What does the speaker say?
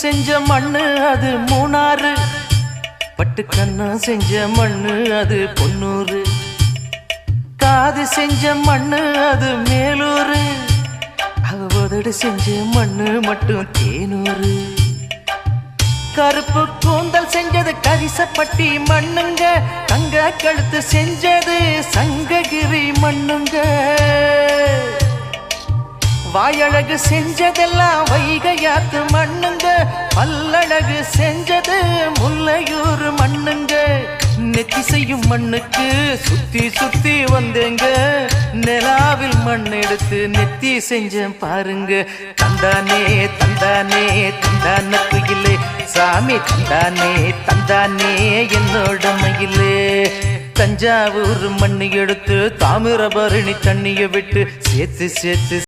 செஞ்ச மண்ணு அது மூணாறு, பட்டு கண்ணா செஞ்ச மண்ணு அது பொன்னூறு, காது செஞ்ச மண்ணு அது மேலூரு, அவ உதடு செஞ்ச மண்ணு மட்டும் தேனூறு. கருப்பு கூந்தல் செஞ்சது கரிசப்பட்டி மண்ணுங்க, தங்க கழுத்து செஞ்சது சங்ககிரி மண்ணுங்க, வாயழகு செஞ்சதெல்லாம் வைகையாத்து மண்ணுங்க, பல்லழகு செஞ்சது முல்லையூர் மண்ணுங்க. நெத்தி செய்யும் மண்ணுக்கு சுத்தி சுத்தி வந்தேங்க, நிலாவில் மண் எடுத்து நெத்தி செஞ்சேன் பாருங்க. தந்தானே தந்தானே தந்தான குயிலே, சாமி தந்தானே தந்தானே என்னோட மயிலே. தஞ்சாவூர் மண்ணு எடுத்து தாமிரபரணி தண்ணிய விட்டு சேர்த்து சேர்த்து